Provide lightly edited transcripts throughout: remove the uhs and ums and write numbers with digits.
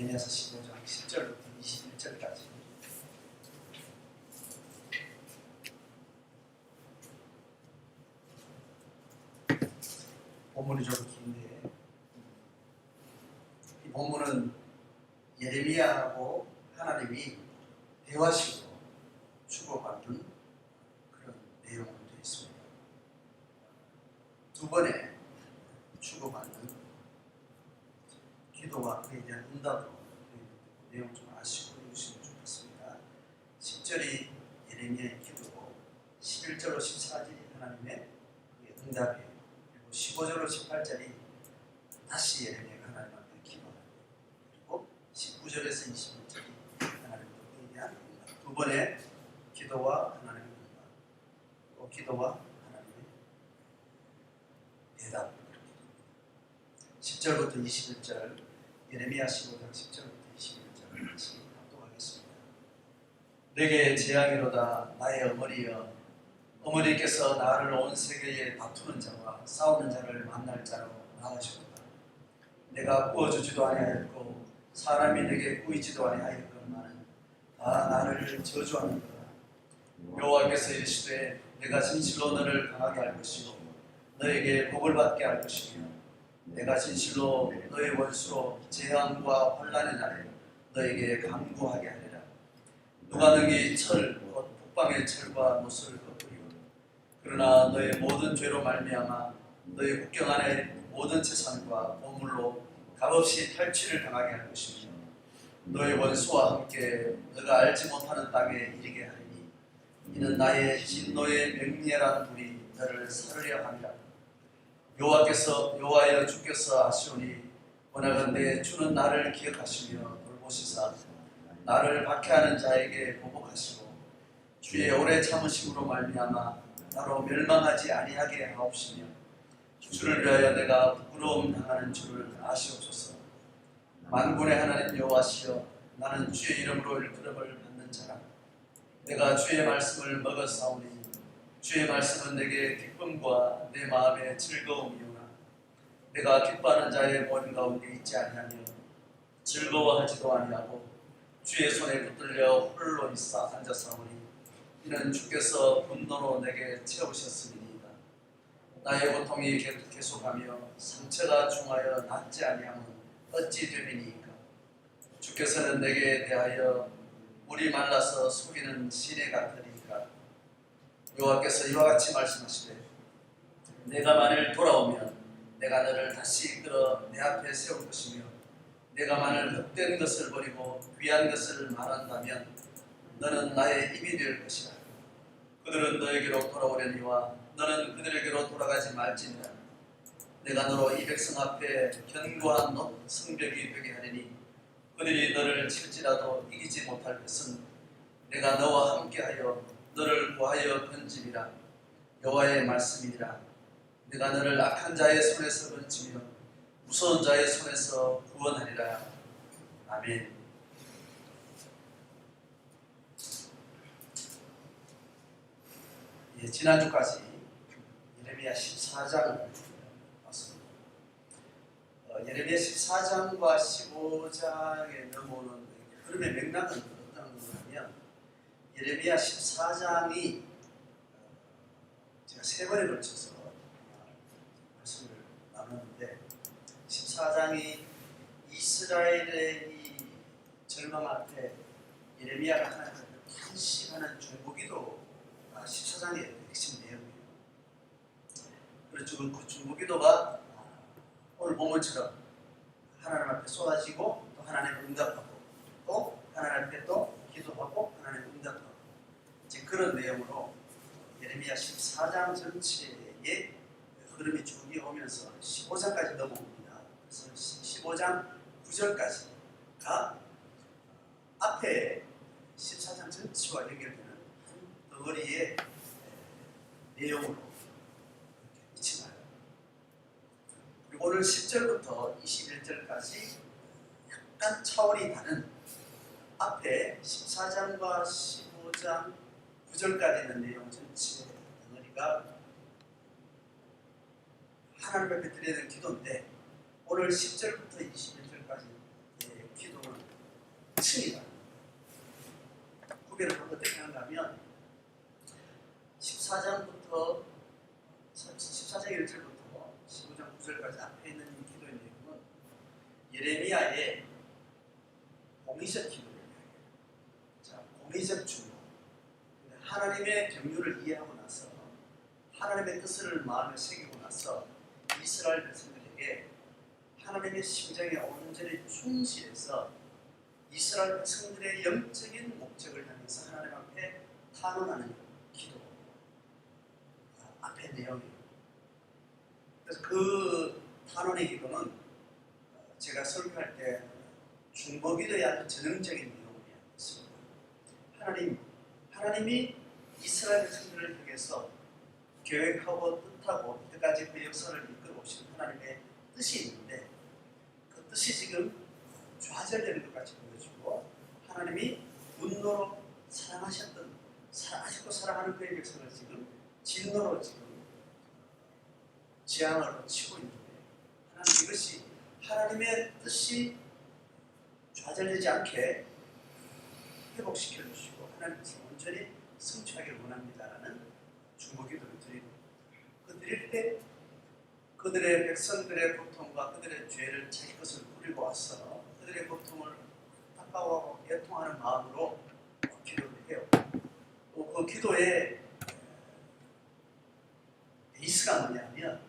예레미야서 15장 10절부터 21절까지. 본문이 좀 긴데, 이 본문은 예레미야하고 하나님이 대화식으로 주고받는 그런 내용으로 되어 있습니다. 두 번의 주고받는 기도와 그에 대한 응답으로 내용 좀 아시고 읽으시면 좋겠습니다. 10절이 예레미야의 기도고 11절로 14절이 하나님의 응답이에요. 그리고 15절로 18절이 다시 예레미야가 하나님 앞에 기도하는 그리고 19절에서 21절이 하나님의 그에 대한 응답. 두 번의 기도와 하나님의 응답, 또 기도와 하나님의 대답. 10절부터 21절, 예레미야 15장 10절부터 21절 같이 합독하겠습니다. 내게 재앙이로다 나의 어머니여, 어머니께서 나를 온 세계에 다투는 자와 싸우는 자를 만날 자로 낳으셨다. 내가 구워주지도 아니하였고 사람이 내게 구이지도 아니하였건만은 다 나를 저주하는 거다. 여호와께서 이르시되 내가 진실로 너를 강하게 할 것이요 너에게 복을 받게 할 것이며 내가 진실로 너의 원수로 재앙과 환난의 날에 너에게 강구하게 하리라. 누가 능히 철 곧 북방의 철과 못을 꺾으리요. 그러나 너의 모든 죄로 말미암아 너의 국경 안의 모든 재산과 보물로 값없이 탈취를 당하게 할 것이며 너의 원수와 함께 너가 알지 못하는 땅에 이르게 하리니 이는 나의 진노의 맹렬한 불이 너를 사르려 함이라. 여호와여 주께서 하시오니 원하건대 주는 나를 기억하시며 돌보시사 나를 박해하는 자에게 보복하시고 주의 오래 참으심으로 말미암아 나로 멸망하지 아니하게 하옵시며 주를 위하여 내가 부끄러움 당하는 줄을 아시옵소서. 만군의 하나님 여호와시여 나는 주의 이름으로 일컬음을 받는 자라. 내가 주의 말씀을 먹었사오니 주의 말씀은 내게 기쁨과 내 마음의 즐거움이오나 내가 기뻐하는 자의 몸 가운데 있지 아니하며 즐거워하지도 아니하고 주의 손에 붙들려 홀로 있어 앉아사오니 이는 주께서 분노로 내게 채우셨음이니이다. 나의 고통이 계속하며 상처가 중하여 낫지 아니하면 어찌 됨이니까. 주께서는 내게 대하여 물이 말라서 속이는 시내 같으리까. 여호와께서 이와 같이 말씀하시되 내가 만일 돌아오면 내가 너를 다시 이끌어 내 앞에 세울 것이며 내가 만일 헛된 것을 버리고 귀한 것을 말한다면 너는 나의 입이 될 것이라. 그들은 너에게로 돌아오려니와 너는 그들에게로 돌아가지 말지니라. 내가 너로 이 백성 앞에 견고한 성벽이 되게 하리니 그들이 너를 칠지라도 이기지 못할 것은 내가 너와 함께하여 너를 구하여 건짐이라. 여호와의 말씀이니라. 내가 너를 악한 자의 손에서 건지며 무서운 자의 손에서 구원하리라. 아멘. 지난주까지 예레미야 14장을 봤습니다. 예레미야 14장과 15장에 넘어오는 흐름의 맥락은 어떤 거냐면 예레미야 14장이 제가 세 번에 걸쳐서 말씀을 나눴는데 14장이 이스라엘의 이 절망 앞에 예레미야가 하나님을 탄식하는 중보기도가 14장의 핵심 내용이에요. 그렇죠. 그 중보기도가 오늘 본문처럼 하나님 앞에 쏟아지고 또 하나님 응답하고 또 하나님 앞에 또 기도하고 하나님 응답하고 이제 그런 내용으로 예레미야 14장 전체의 흐름이 쭉 이어오면서 15장까지 넘어옵니다. 그래서 15장 9절까지가 앞에 14장 전체와 연결되는 한 덩어리의 내용으로 이렇게 나요. 그리고 오늘 10절부터 21절까지 약간 차원이 다른 앞에 14장과 15장 9절까지 있는 내용 전체 덩어리가 하나님 앞에 드려야 되는 기도인데 오늘 10절부터 21절까지의 기도는 14장부터 14장 1절부터 15장 9절까지 앞에 있는 이 기도의 내용은 예레미야의 공의적 기도를 이야기해요. 자, 공의적 중보. 하나님의 경륜을 이해하고 나서 하나님의 뜻을 마음에 새기고 나서 이스라엘 백성들에게 하나님의 심정에 온전히 충실해서 이스라엘 백성들의 영적인 목적을 향해서 하나님 앞에 탄원하는 기도 앞에 내용이에요. 그래서 그 탄원의 기도는 제가 설교할 때 중보기도의 아주 전형적인 내용을 이야기했습니다. 하나님이 이스라엘 백성들을 향해서 계획하고 뜻하고 이때까지 그 역사를 이끌어 오신 하나님의 뜻이 있는데 그 뜻이 지금 좌절되는 것 같이 보여지고 하나님이 분노로 사랑하셨던 아직도 사랑하는 그의 백성을 지금 진노로 지금 재앙으로 치고 있는데 하나님 이것이 하나님의 뜻이 좌절되지 않게 회복시켜 주시고 하나님께서 온전히 성취하기를 원합니다라는 중보기도를 드리고 그 드릴 때 그들의 백성들의 고통과 그들의 죄를 자기 것을 부리고 와서 그들의 고통을 안타까워하고 애통하는 마음으로 기도를 해요. 또 그 기도의 베이스가 뭐냐면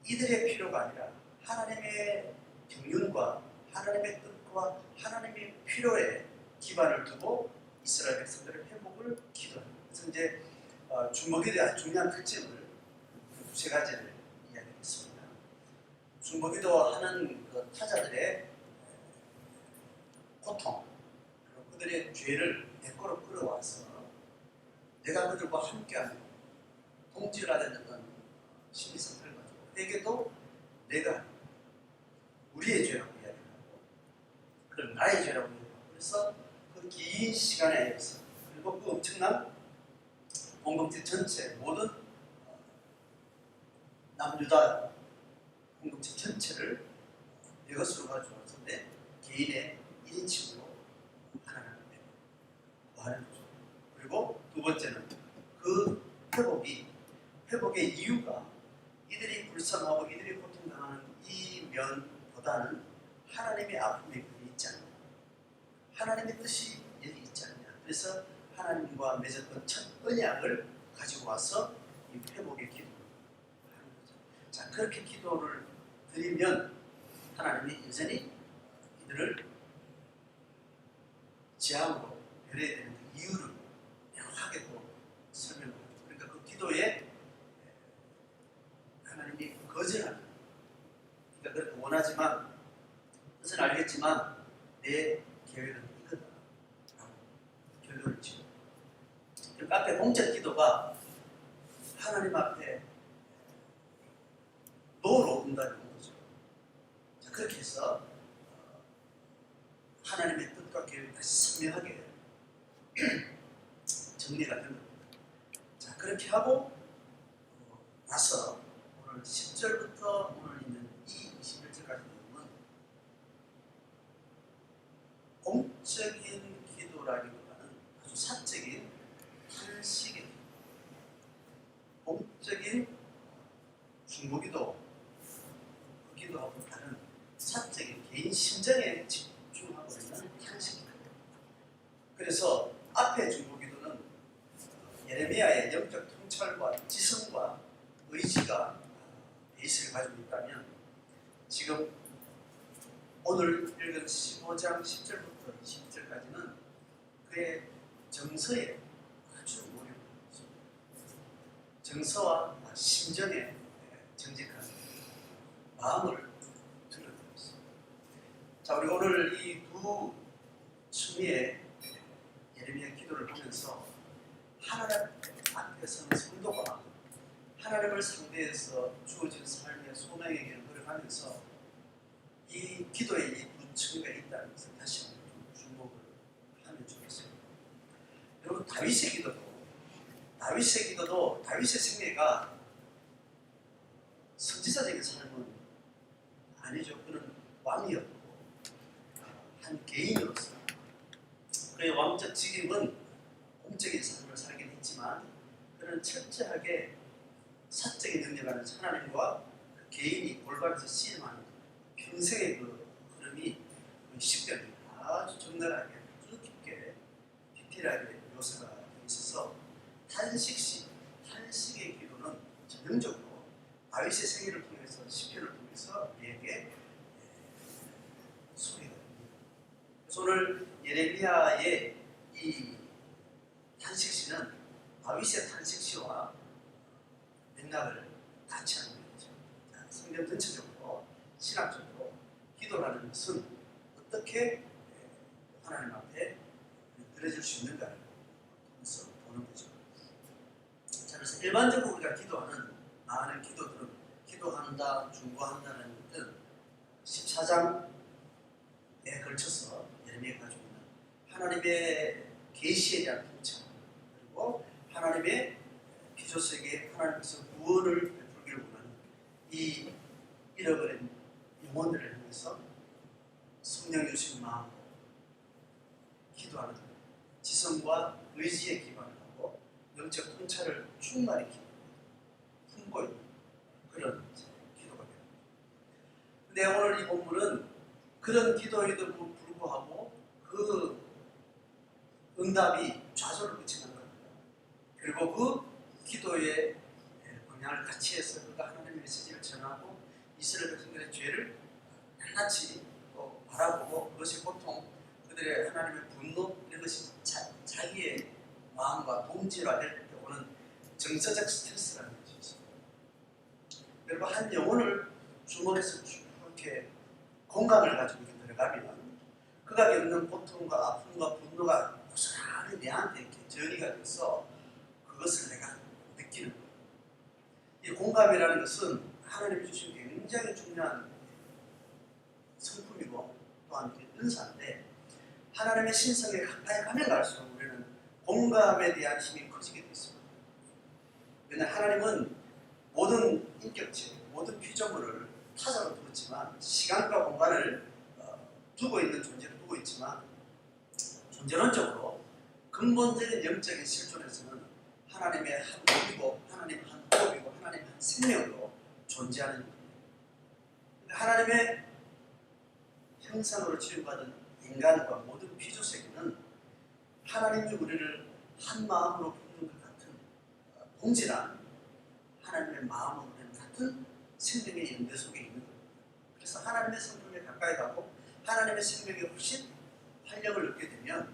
이들의 필요가 아니라 하나님의 경륜과 하나님의 뜻과 하나님의 필요에 기반을 두고 이스라엘 백성들의 회복을 기도합니다. 그래서 이제 중보기도의 아주 중요한 특징을 세 가지를 이야기했습니다. 중보기도 하는 그 타자들의 고통, 그리고 그들의 죄를 내거로 끌어와서 내가 그들과 함께하는 동질하는 그런 심리 상태를 가지고 회개도 내가 우리의 죄라고 이야기하고 그럼 나의 죄라고 이야기하고 그래서 그 긴 시간에 의해서 그리고 그 엄청난 공동체 전체 모든 남유다 공동체 전체를 이것으로 가져와서 내 개인의 1인칭으로 하나님 앞에 구하는 거죠. 그리고 두 번째는 그 회복의 이유가 이들이 불쌍하고 이들이 고통당하는 이 면보다는 하나님의 아픔이 있지 않느냐, 하나님의 뜻이 여기 있지 않느냐. 그래서 하나님과 맺었던 첫 언약을 가지고 와서 이 회복의 기도를 하는 거죠. 자, 그렇게 기도를 드리면 하나님이 여전히 이들을 재앙으로 멸해야 되는 그 이유를 명확하게 또 설명합니다. 그러니까 그 기도에 하나님이 거절하는, 그러니까 그렇게 원하지만 뜻은 알겠지만 내 계획은 이거다 라고 결론을 지고, 그러니까 앞에 공적 기도가 하나님 앞에 노로 온다는 거죠. 자, 그렇게 해서 하나님의 뜻과 계획이 다시 선명하게 정리가 된 겁니다. 자, 그렇게 하고 나서 오늘 10절부터 오늘 있는 이 21절까지 내용은 공적인 기도라기보다는 아주 사적인 탄식의 기도, 공적인 중보기도, 그 기도하고 다른 사적인 개인 심정에 집중하고 있는 탄식입니다. 그래서 앞에 중보기도는 예레미야의 영적 통찰과 지성과 의지가 베이스를 가지고 있다면, 지금 오늘 읽은 15장 10절부터 20절까지는 그의 정서에 아주 몰입한 거죠. 정서와 심정에 정직한 마음을 드러내었습니다. 자, 우리 오늘 이 두 층의 예레미야 기도를 보면서 하나님 앞에 서는 성도가 하나님을 상대해서 주어진 삶의 소명의 길을 걸어가면서 이 기도에 이 두 층위가 있다는 것을 다시 한번 주목을 하면 좋겠습니다. 여러분, 다윗의 기도도 다윗의 생애가 선지자적인 삶은 아니죠. 그는 왕이었고 한 개인으로서 그의 왕적 직임은 공적인 삶을 살긴 했지만, 그는 그는 철저하게 사적인 능력하는 하나님과 그 개인이 골반에서 씨름하는 평생의 그 흐름이 10년 아주 적나라하게 아주 깊게 디테일하게 묘사가 되어 있어서 탄식의 기도는 전형적으로 다윗의 생애를 통해서 시편을 통해서 우리에게 소리가 됩니다. 그래서 오늘 예레미야의 이 탄식시는 다윗의 탄식시와 맥락을 같이 하는 거죠. 성경 전체적으로 신학적으로 기도라는 것은 어떻게 하나님 앞에 드려질 수 있는가를 통해서 보는 거죠. 자, 그래서 일반적으로 우리가 기도하는 많은 기도들은 기도한다, 중보한다는 뜻 14장에 걸쳐서 예레미야가 가지고 있는 하나님의 계시에 대한 통찰, 그리고 하나님의 기조세계에 하나님께서 구원을 베풀기를 원하는 이 잃어버린 영혼들을 향해서 성령 주신 마음으로 기도하는 지성과 의지에 기반을 하고 영적 통찰을 충만히 품고 있는 그런 기도가 됩니다. 근데 오늘 이 본문은 그런 기도에도 불구하고 그 응답이 좌절을 끼치는 겁니다. 그리고 그 기도의 방향을 같이 해서 그가 하나님의 메시지를 전하고 이스라엘 백성들의 죄를 낱낱이 바라보고 그것이 보통 그들의 하나님의 분노 이런 것이 자기의 마음과 동질화될 때 오는 정서적 스트레스라는 것이 있습니다. 그리고 한 영혼을 주목해서 이렇게 공감을 가지고 들어가면 그가 겪는 고통과 아픔과 분노가 고스란히 내한테 이렇게 전이가 돼서 그것을 내가 느끼는 거예요. 이 공감이라는 것은 하나님이 주신 굉장히 중요한 성품이고 또한 은사인데 하나님의 신성에 가까이 가면 갈수록 우리는 공감에 대한 힘이 커지게 되어 있습니다. 왜냐하면 하나님은 모든 인격체, 모든 피조물을 타자로 두었지만 시간과 공간을 두고 있는 존재로 두고 있지만 존재론적으로 근본적인 영적인 실존에서는 하나님의 한 몸이고 하나님 한 호흡이고 하나님 한 생명으로 존재하는 겁니다. 하나님의 형상으로 지음받은 인간과 모든 피조 세계는 하나님이 우리를 한 마음으로 품는 것 같은 동질한 하나님의 마음으로 되는 같은 생명의 연대 속에 있는 겁니다. 그래서 하나님의 성품에 가까이 가고 하나님의 생명에 훨씬 활력을 얻게 되면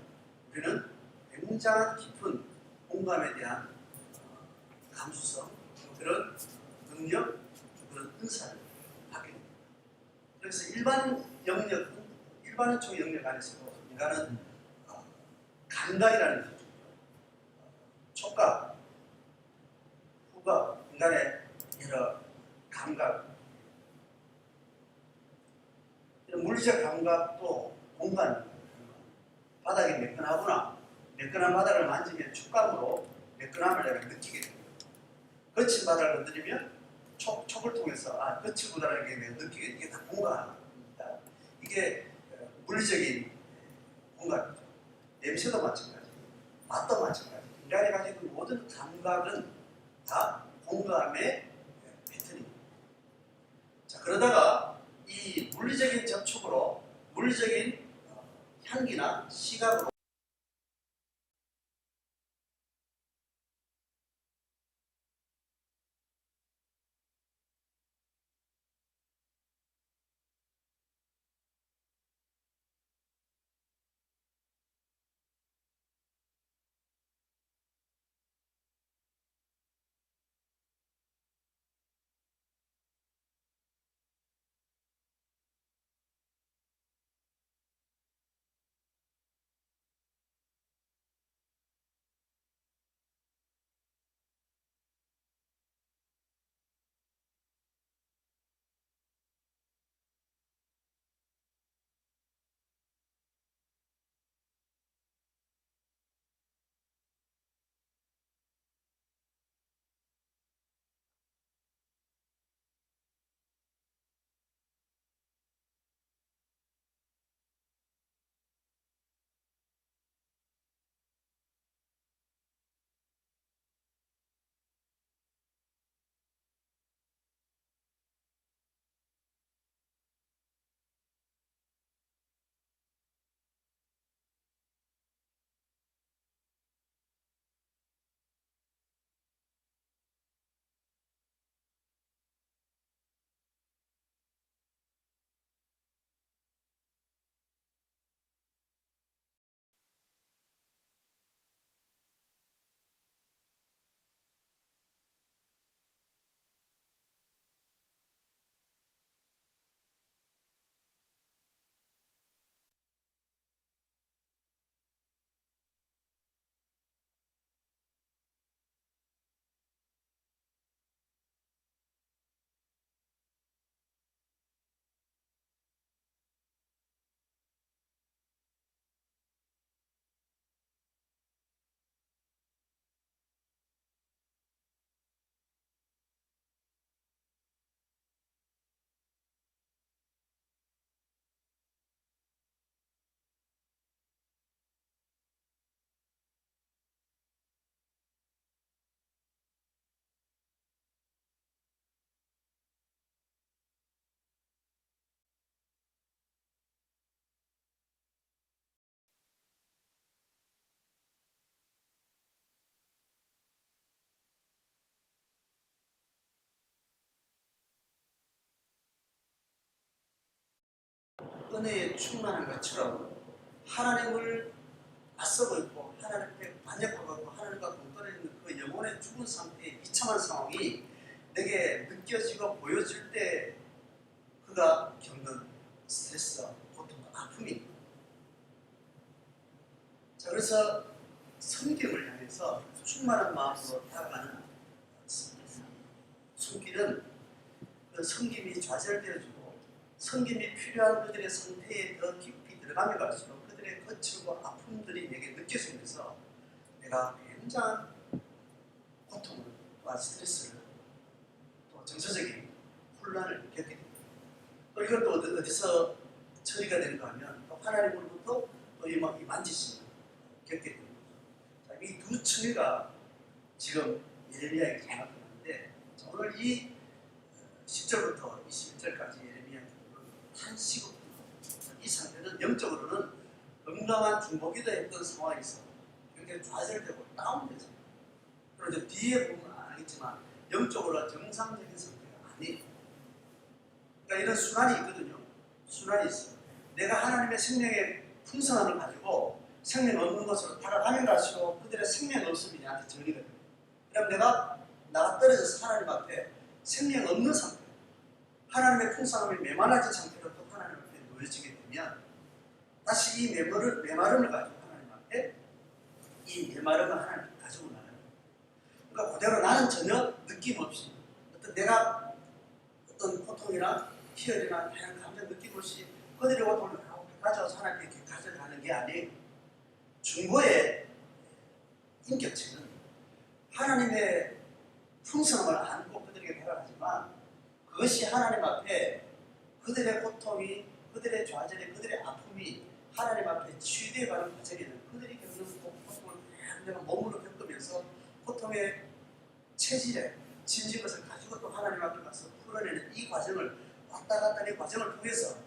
우리는 굉장한 깊은 공감에 대한 감수성, 그런 능력, 그런 은사를 받게 됩니다. 그래서 일반적 영역 안에서도 인간은 감각이라는 게 있죠. 촉각, 후각, 인간의 여러 감각, 이런 물리적 감각도 공간입니다. 바닥이 매끈하구나. 매끈한 바닥을 만지면 촉감으로 매끈함을 내가 느끼게 됩니다. 거친 바닥을 건드리면 촉을 통해서 거치구나라는 게 내가 느끼게 이게 다 공간입니다. 이게 물리적인 공간이죠. 냄새도 마찬가지, 맛도 마찬가지. 인간이 가지고 있는 모든 감각은 다 공감의 패턴입니다. 자, 그러다가 이 물리적인 접촉으로 물리적인 향기나 시각으로 은혜에 충만한 것처럼 하나님을 맞서고 있고 하나님께 반역하고 있고 하나님과 동떨어 있는 그 영혼의 죽은 상태의 비참한 상황이 내게 느껴지고 보여질 때 그가 겪는 스트레스와 고통과 아픔이. 자, 그래서 성경을 향해서 충만한 마음으로 다가가는 손길은 그 성김이 좌절되어지고 성김이 필요한 그들의 상태에 더 깊이 들어가며 갈수록 그들의 거칠고 아픔들이 내게 느껴지면서 내가 굉장한 고통을 또한 스트레스를 또 정서적인 혼란을 겪게 됩니다. 또 이것도 어디서 처리가 되는가 하면 또 하나님으로부터 또 이 만지심을 겪게 됩니다. 이 두 처리가 지금 예레미야에게 나타나는데 오늘 이 10절부터 21절까지 예레미야는 한 시국 이 상태는 영적으로는 건강한 중보기도 했던 상황에서 굉장히 좌절되고 다운되죠. 그런데 뒤에 보면 알겠지만 영적으로 정상적인 상태가 아니에요. 그러니까 이런 순환이 있거든요. 순환이 있어요. 내가 하나님의 생명의 풍성함을 가지고 생명 없는 것으로 살아가면 갈수록 그들의 생명 없음이 나한테 정리가 돼요. 그럼 내가 나가 떨어져서 하나님 앞에 생명 없는 상태, 하나님의 풍성함이 메말라진 상태로 또 하나님 앞에 놓여지게 되면 다시 이 메마름을 가지고 하나님 앞에 이 메마름을 하나님 앞에 가지고 나가요. 그러니까 그대로 나는 전혀 느낌 없이 어떤 내가 어떤 고통이나 희열이나 다양한 감정 느낌 없이 그들의 고통을 가져와서 하나님께 가져가는 게 아니에요. 중보의 인격체는 하나님의 풍성함을 안고 그들에게 다가가지만 그것이 하나님 앞에 그들의 고통이, 그들의 좌절이, 그들의 아픔이 하나님 앞에 치유되어 가는 과정에는 그들이 겪는 고통을 내가 몸으로 겪으면서 고통의 체질에 짐진 것을 가지고 또 하나님 앞에 가서 풀어내는 이 과정을 왔다 갔다 하는 과정을 통해서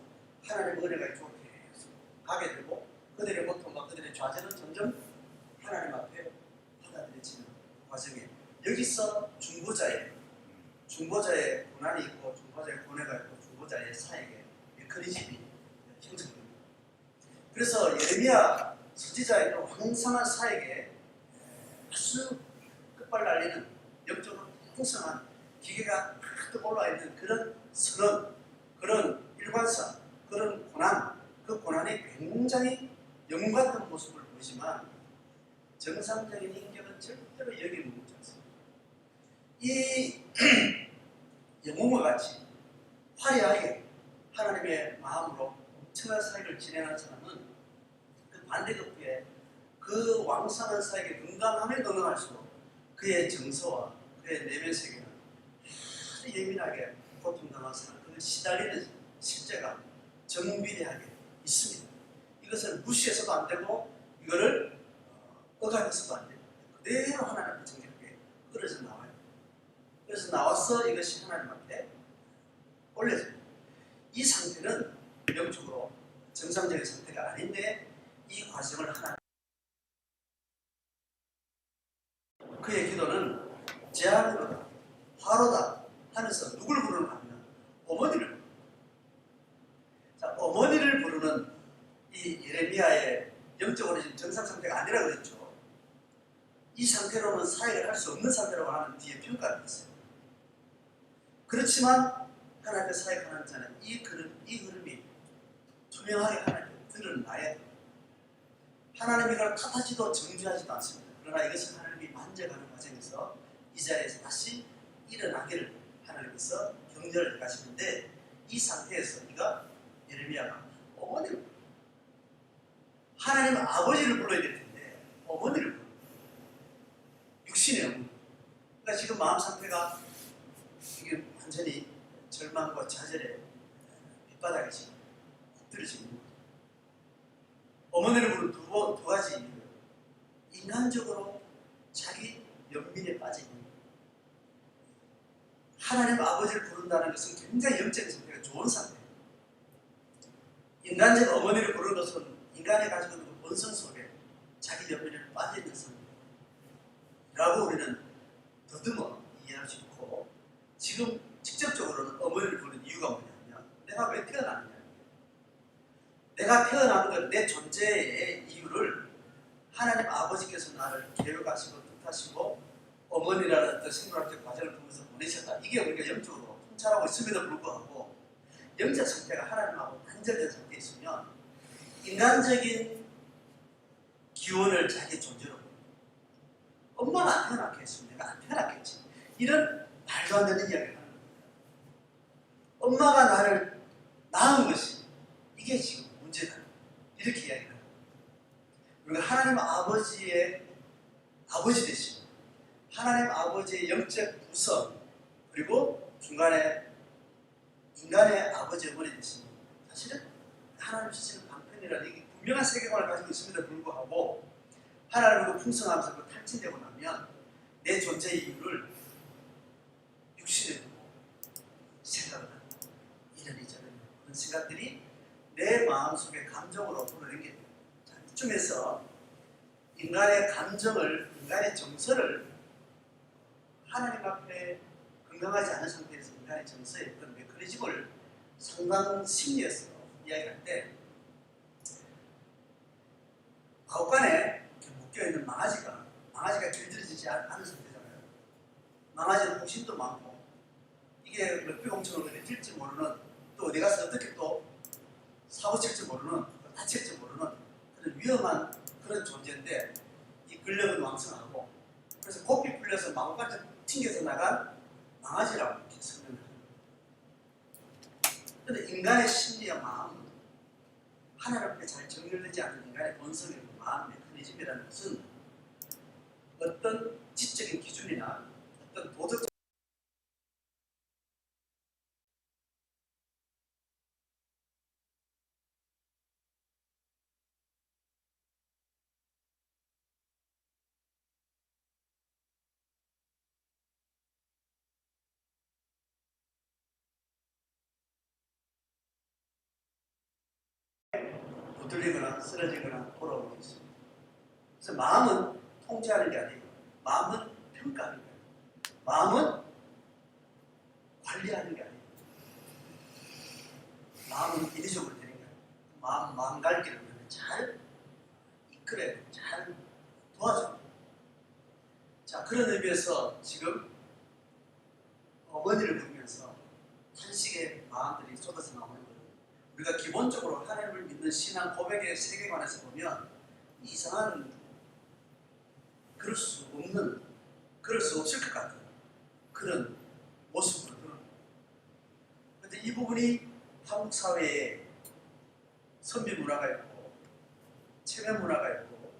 하나님의 은혜가 이쪽으로 계속 가게 되고 그들의 고통과 그들의 좌절은 점점 하나님 앞에 받아들여지는 과정에 여기서 중보자의 고난이 있고 중보자의 고뇌가 있고 중보자의 사역의 메커니즘이 형성됩니다. 그래서 예레미야 선지자의 황성한 사역에 아주 끝발날리는 영적으로 풍성한 기계가 탁 올라와 있는 그런 선언, 그런 일관성, 그런 고난, 그 고난이 굉장히 영웅 같은 모습을 보이지만 정상적인 인격은 절대로 여기 묻지 않습니다. 이 영웅과 같이 화려하게 하나님의 마음으로 엄청난 사역을 진행하는 사람은 그 반대급부에 그 왕성한 사역에 건강하면 건강할수록 그의 정서와 그의 내면 세계는 아주 예민하게 고통당한 사람, 그걸 시달리는 실제가 정비례하게 있습니다. 이것을 무시해서도 안 되고 이거를 억압해서도 안 되고 그대로 하나님 앞에 정직하게 끌어져 나와요. 그래서 나와서 이것이 하나님 앞에 올려져요. 이 상태는 영적으로 정상적인 상태가 아닌데 이 과정을 하나님 그의 기도는 재앙으로다 화로다 하면서 누굴 부르는가 하면 어머니를 부르는 자, 어머니를 부르는 이 예레미야의 영적으로 지금 정상 상태가 아니라 그랬죠. 이 상태로는 사역을 할 수 없는 상태라고 하는 뒤에 평가를 했어요. 그렇지만 하나님의 사역하는 자는 이 흐름이 투명하게 하나님께 드러나야 돼요. 하나님이 이걸 탓하지도 정죄하지도 않습니다. 그러나 이것은 하나님이 만져가는 과정에서 이 자리에서 다시 일어나기를 하나님께서 격려를 하시는데 이 상태에서 예레미야가 어머니를 하나님은 아버지를 불러야 될 텐데 어머니를 불러요. 육신의 어머니. 그러니까 지금 마음 상태가 이게 완전히 절망과 좌절의 밑바닥에 지금 엎드려지는 거죠. 어머니를 부르는 두 가지 이유예요. 인간적으로 자기 연민에 빠져 있는 거예요. 하나님 아버지를 부른다는 것은 굉장히 영적인 상태가 좋은 상태예요. 인간적 어머니를 부르는 것은 인간이 가지고 있는 그 본성 속에 자기 연민에 빠져 있는 상태라고 우리는 더듬어 이해할 수 있고 지금 직접적으로는 어머니를 부르는 이유가 뭐냐면 내가 왜 태어났느냐 내가 태어난 것, 내 존재의 이유를 하나님 아버지께서 나를 계획하시고 뜻하시고 어머니라는 어떤 생물학적 과정을 통해서 보내셨다. 이게 우리가 영적으로 통찰하고 있음에도 불구하고 영적 상태가 하나님하고 단절된 상태에 있으면 인간적인 기원을 자기 존재로 봅니다. 엄마가 안 태어났겠으면 내가 안 태어났겠지. 이런 말도 안 되는 이야기를 하는 겁니다. 엄마가 나를 낳은 것이 이게 지금 문제다. 이렇게 이야기를 합니다. 우리가 하나님 아버지의 아버지 되시고 하나님 아버지의 영적 구성 그리고 중간에 인간의 아버지 어머니 되시는 사실은 하나님 주시는 방편이라는 이게 분명한 세계관을 가지고 있음에도 불구하고 하나님으로 풍성하면서 탈진되고 나면 내 존재의 이유를 육신에 두고 생각을 하고 이런저런 그런 생각들이 내 마음속에 감정으로 불어넣게 자, 이쯤에서 인간의 감정을 인간의 정서를 하나님 앞에 건강하지 않은 상태에서 인간의 정서의 어떤 메커니즘을 상당 심리에서 이야기할 때 가옥간에 묶여있는 망아지가 길들여지지 않은 상태잖아요. 망아지는 홍신도 많고 이게 몇백 공천을 어디 튈지 모르는 또 어디 가서 어떻게 또 사고 칠지 모르는 또 다칠지 모르는 그런 위험한 그런 존재인데 이 근력은 왕성하고 그래서 고삐 풀려서 망아까지 튕겨서 나간 망아지라고 이렇게 설명을 합니다. 그런데 인간의 심리와 마음은 하나님 앞에 잘 정렬되지 않은 인간의 본성이고 마음 메커니즘이라는 것은 어떤 지적인 기준이나 어떤 도덕적 부들리거나 쓰러지거나 돌아오게 있습니다. 그래서 마음은 통제하는 게 아니고 마음은 평가하는 거예요. 마음은 관리하는 게 아니고 마음은 인위적으로 되는 거예요. 마음 갈 길을 잘 이끌어야 돼요. 잘 도와줘야 돼요. 자, 그런 의미에서 지금 어머니를 보면서 탄식의 마음들이 쏟아져 나오는 거예요. 우리가 기본적으로 하나님을 믿는 신앙 고백의 세계관에서 보면 이상한 그럴 수 없을 것 같은 그런 모습으로 드러납니다. 그런데 이 부분이 한국 사회에 선비 문화가 있고 체면 문화가 있고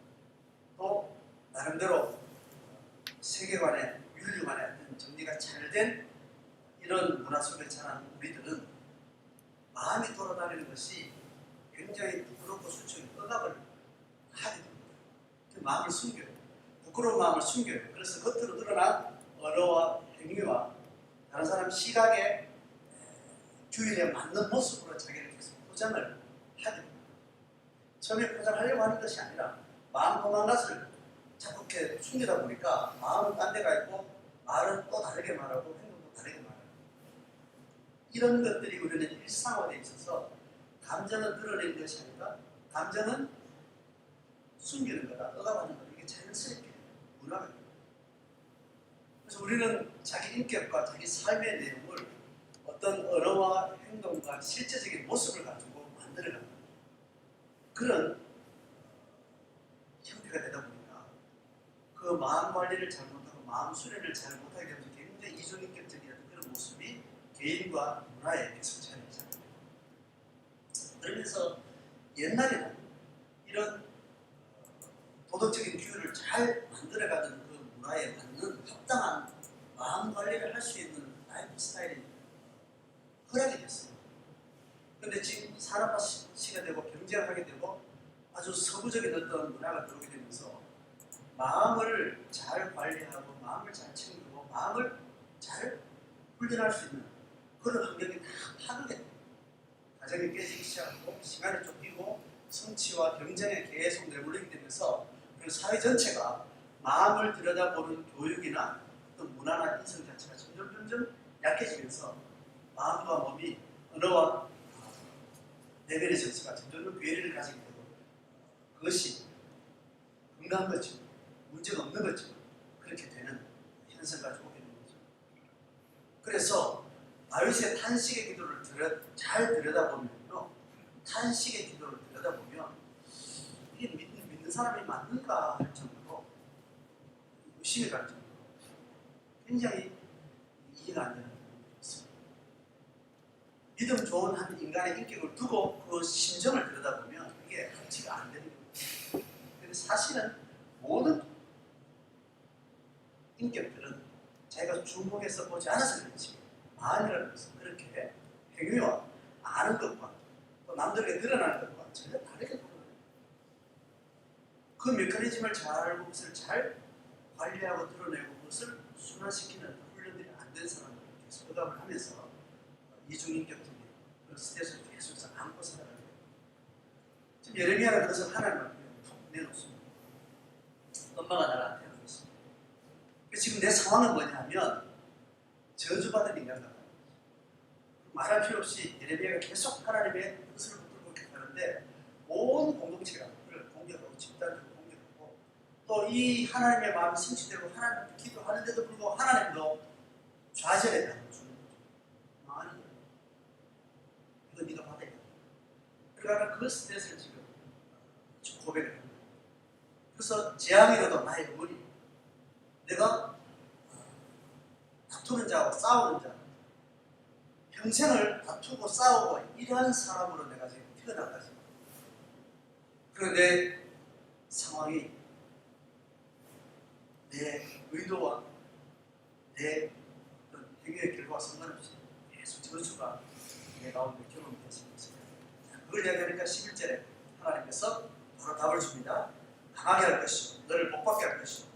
또 나름대로 세계관의 윤리관의 어떤 정리가 잘 된 이런 문화 속에 자란 우리들은 마음이 돌아다니는 것이 굉장히 부끄럽고 수치고 억압을 하게 됩니다. 그 마음을 숨겨요. 부끄러운 마음을 숨겨요. 그래서 겉으로 드러난 언어와 행위와 다른 사람 시각에 주일에 맞는 모습으로 자기를 계속 포장을 하게 됩니다. 처음에 포장하려고 하는 것이 아니라 마음 공한 것을 자꾸 이렇게 숨기다 보니까 마음은 딴 데가 있고 말은 또 다르게 말하고 행동도 다르게 말하고 이런 것들이 우리는 일상화되어 있어서 감정은 드러내는 것이 아니라 감정은 숨기는 거다, 억압하는 거다. 이게 자연스럽게 문화가 됩니다. 그래서 우리는 자기 인격과 자기 삶의 내용을 어떤 언어와 행동과 실제적인 모습을 가지고 만들어갑니다. 그런 형태가 되다 보니까 그 마음 관리를 잘못하고 마음 수련을 잘 못하게 되면서 굉장히 이중인격적인 그런 모습이 개인과 문화에 계속 자리 잡습니다. 그러면서 옛날에는 이런 도덕적인 규율을 잘 만들어가는 그 문화에 맞는 합당한 마음 관리를 할 수 있는 라이프 스타일이 허락이 됐어요. 그런데 지금 산업화 시가 되고 경제화하게 되고 아주 서구적인 어떤 문화가 들어오게 되면서 마음을 잘 관리하고 마음을 잘 챙기고 마음을 잘 훈련할 수 있는 그런 환경이 다 파괴가 돼요. 가정이 깨지기 시작하고 시간이 쫓기고 성취와 경쟁에 계속 내몰리게 되면서 그리고 사회 전체가 마음을 들여다보는 교육이나 어떤 문화나 인성 자체가 점점 약해지면서 마음과 몸이 언어와 내면의 정서가 점점 괴리를 가지게 되고 그것이 건강한 거죠. 문제가 없는 거죠. 그렇게 되는 현상까지 오게 되는 거죠. 그래서 다윗의 탄식의 기도를 잘 들여다보면요. 탄식의 기도를 들여다보면 이게 믿는 사람이 맞는가 할 정도로 의심이 갈 정도로 굉장히 이해가 안 되는 부분이 있습니다. 믿음 좋은 한 인간의 인격을 두고 그 심정을 들여다보면 이게 합치가 안 되는 거예요. 근데 사실은 모든 인격들은 자기가 주목해서 보지 않아서 그렇지 마음이라는 것은 그렇게 행위와 아는 것과 또 남들에게 드러나는 것과 전혀 다르게 보여요. 그 메커니즘을 잘 알고 그것을 잘 관리하고 드러내고 그것을 순화시키는 훈련들이 안 된 사람들을 계속 의감을 하면서 이중인격들이 그런 스트레스를 계속 안고 살아가게 돼요. 지금 예레미야는 그것을 하나님 앞에 툭 내놓습니다. 엄마가 나를 안 태어나고 있습니다. 지금 내 상황은 뭐냐면 저주받은 인간 같다. 말할 필요 없이 예레미야가 계속 하나님의 뜻을 붙들고 이렇게 가는데 온 공동체가 그를 공격하고 집단적으로 공격하고 또 이 하나님의 마음이 성취되고 하나님께 기도하는데도 불구하고 하나님도 좌절에 당하는 거죠. 많은 거예요. 이거 네가 받아야 돼. 그러니까 그 스트레스를 지금 고백을 합니다. 그래서 재앙이라도 나의 어머니 내가 다투는 자와 싸우는 자 평생을 다투고 싸우고 이러한 사람으로 내가 지금 태어나가지고 그리고 내 상황이 내 의도와 내 어떤 행위의 결과와 상관없이 계속 저주가 내 가운데 경험이 됐습니다. 그걸 이야기하니까 11절에 하나님께서 바로 답을 줍니다. 강하게 할 것이요 너를 복받게 할 것이요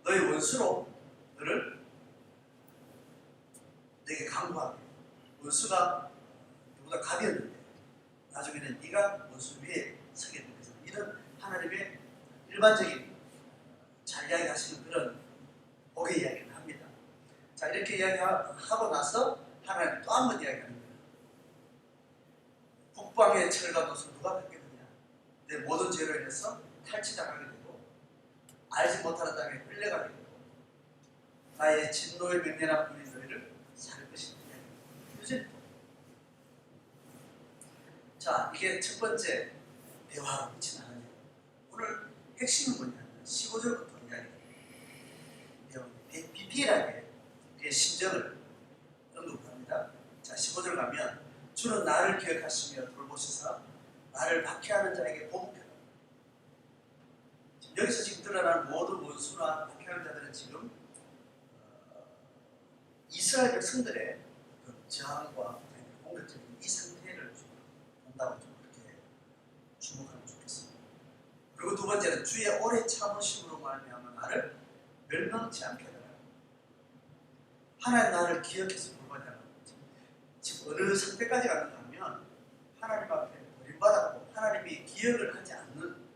너의 원수로 너를 내게 강구하게 원수가 누구보다 가벼웠는데 나중에는 네가 원수 위에 서게 된 것은 이런 하나님의 일반적인 잘 이야기하시는 그런 복의 이야기를 합니다. 자 이렇게 이야기하고 나서 하나님이 또 한 번 이야기합니다. 북방의 철과 돛을 누가 뺏겠느냐 내 모든 죄로 인해서 탈취당하게 되고 알지 못하는 땅에 끌려가게 되고 나의 진노의 맹렬한 불이 너희를 살 것이다. 자, 이게 첫 번째 대화로 미친 하나님. 오늘 핵심은 뭐냐면 15절부터 이야기해요. 디테일하게 그의 심정을 언급합니다. 자, 15절 가면 주는 나를 기억하시며 돌보시사 나를 박해하는 자에게 보복해라. 여기서 지금 드러나는 모든 원수나 박해하는 자들은 지금 이스라엘 백성들의 그 저항과 공격적인 이 상태를 본다고 좀 그렇게 주목하면 좋겠습니다. 그리고 두 번째는 주의 오래 참으심으로 말미암아 나를 멸망치 않게 하라. 하나님 나를 기억해서 돌봐달라는 거죠. 지금 어느 상태까지 가는가 하면 하나님 앞에 버림받았고 하나님이 기억을 하지 않는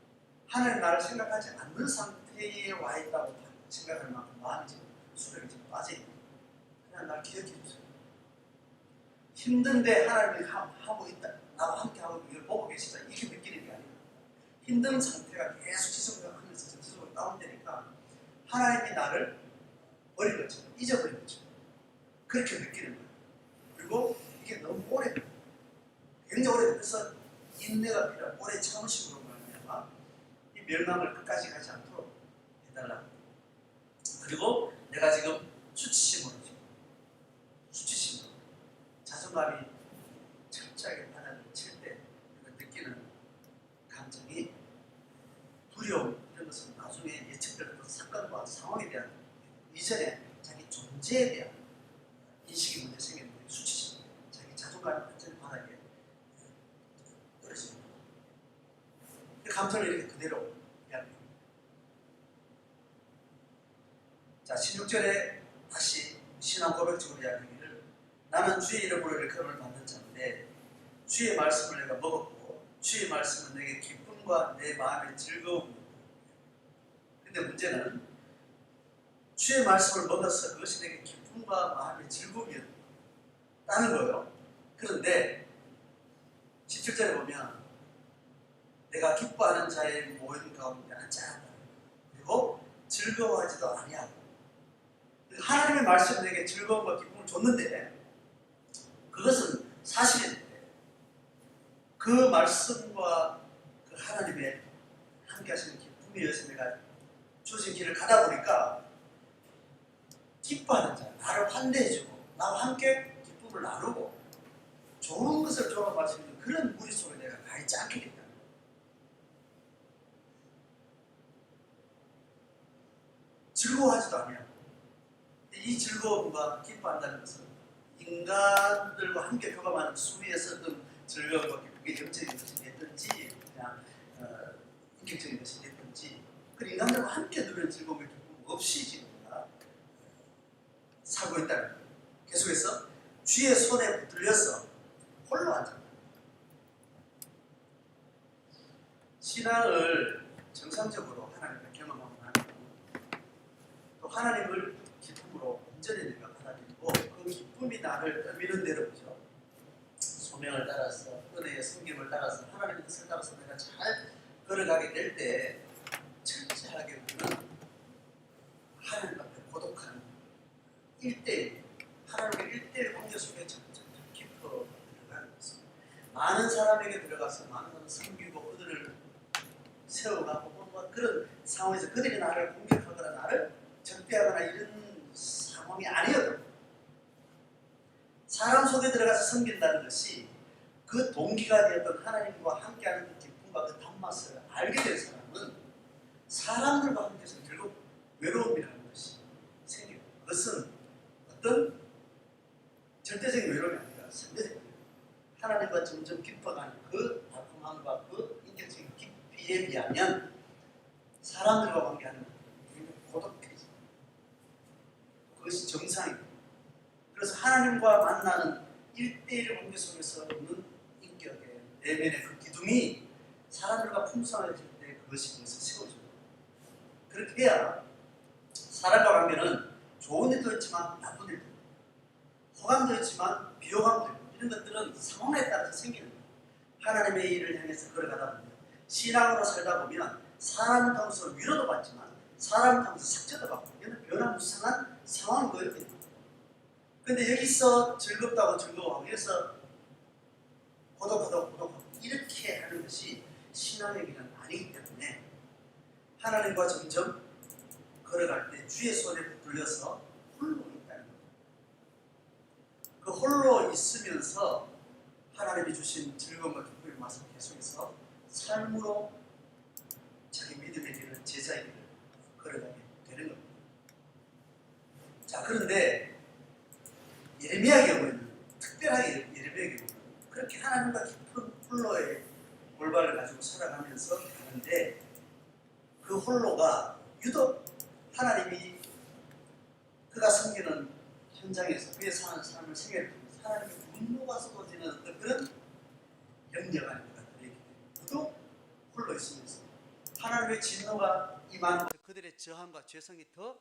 하나님 나를 생각하지 않는 상태에 와 있다고 생각할 만큼 마음이 지금 수력이 지금 빠져있는 하나님 나를 기억해 주세요. 힘든데 하나님이 하고 있다. 나와 함께 하고 이걸 보고 계시다. 이렇게 느끼는 게 아니에요. 힘든 상태가 계속 지속하면서 전체적으로 다운되니까 하나님이 나를 버린 것처럼 잊어버린 것처럼 그렇게 느끼는 거예요. 그리고 이게 너무 오래 굉장히 오래돼서 인내가 필요한 오래 참으심으로 말미암아 이 멸망을 끝까지 가지 않도록 해달라. 그리고 내가 지금 수치심으로 자존감이 철저하게 바닥을 칠 때 느끼는 감정이 두려움 이런 것은 나중에 예측될 그 사건과 상황에 대한 이전에 자기 존재에 대한 인식이 문제 생겼는데 수치심 자기 자존감이 완전히 바닥에 떨어지는 거예요. 그 감정을 이렇게 그대로 이야기합니다. 자 16절에 다시 신앙 고백적으로 이야기합니다. 나는 주의 이름으로 일컬음을 받는 자인데 주의 말씀을 내가 먹었고 주의 말씀은 내게 기쁨과 내 마음의 즐거움이었다. 근데 문제는 주의 말씀을 먹어서 그것이 내게 기쁨과 마음의 즐거움이었다는 거예요. 그런데 17절에 보면 내가 기뻐하는 자의 모임 가운데 앉지 않았다. 그리고 즐거워하지도 아니하고. 하나님의 말씀이 내게 즐거움과 기쁨을 줬는데 그것은 사실인데 그 말씀과 그 하나님의 함께 하시는 기쁨에 의해서 내가 주어진 길을 가다 보니까 기뻐하는 자, 나를 환대해주고 나와 함께 기쁨을 나누고 좋은 것을 조합할 수 있는 그런 무리 속에 내가 가 있지 않게 됐다. 즐거워하지도 않아요. 이 즐거움과 기뻐한다는 것은 인간들과 함께 경험하는 수위에서 어떤 즐거움과 기쁨이 영적인 것이 됐든지 그냥 인격적인 것이 됐든지 그 인간들과 함께 누리는 즐거움과 기쁨 없이 지금 우리가 살고 있다는 거예요. 계속해서 주의 손에 붙들려서 홀로 앉았다. 신앙을 정상적으로 하나님과 경험하고 나면 또 하나님을 기쁨으로 온전히 내가 받아들이고 그 기쁨이 나를 떠미는 대로 보죠. 소명을 따라서 은혜의 섬김을 따라서 하나님의 뜻을 따라서 내가 잘 걸어가게 될 때 철저하게 우리는 하나님 앞에 고독한 1대1 하나님의 1대1 관계 속에 점점 깊어 들어가는 것입니다. 많은 사람에게 들어가서 많은 사람을 섬기고 그들을 세워가고 뭐 그런 상황에서 그들이 나를 공격하거나 나를 적대하거나 이런 상황이 아니어도 사람 속에 들어가서 섬긴다는 것이 그 동기가 되었던 하나님과 함께하는 그 기쁨과 그 단맛을 알게 된 사람은 사람들과 함께해서 결국 외로움이라는 것이 생깁니다. 그것은 어떤 절대적인 외로움이 아니라 상대적인 외로움. 하나님과 점점 깊어가는 그 달콤함과 그 인격적인 깊이에 비하면 사람들과 관계하는 우리는 고독해져. 그것이 정상입니다. 그래서 하나님과 만나는 1대1 관계 속에서 없는 인격의 내면의 그 기둥이 사람들과 풍성해질 때 그것이 거기서 세워져요. 그렇게 해야 사람과 관계는 좋은 일도 있지만 나쁜 일도 있고 호감도 있지만 비호감도 있고 이런 것들은 상황에 따라서 생기는 거예요. 하나님의 일을 향해서 걸어가다 보면 신앙으로 살다 보면 사람을 통해서 위로도 받지만 사람을 통해서 상처도 받고 이런 변화무쌍한 상황이 거예요. 근데 여기서 즐겁다고 즐거워하고 여기서 고독하다고 고독하고 이렇게 하는 것이 신앙의 길은 아니기 때문에 하나님과 점점 걸어갈 때 주의 손에 붙들려서 홀로 있다는 거예요. 그 홀로 있으면서 하나님이 주신 즐거움과 기쁨의 맛을 계속해서 삶으로 자기 믿음의 길을 제자의 길을 걸어가게 되는 겁니다. 자, 그런데 예레미야의 경우에는 특별하게 예레미야의 경우는 그렇게 하나님과 깊은 홀로의 골반을 가지고 살아가면서 가는데 그 홀로가 유독 하나님이 그가 섬기는 현장에서 그의 사는 삶을 생각해 보면 하나님의 분노가 쏟아지는 어떤 그런 영역 안에 그가 들어있기 때문에 그도 홀로 있으면서 하나님의 진노가 임하는 그들의 저항과 죄성이 더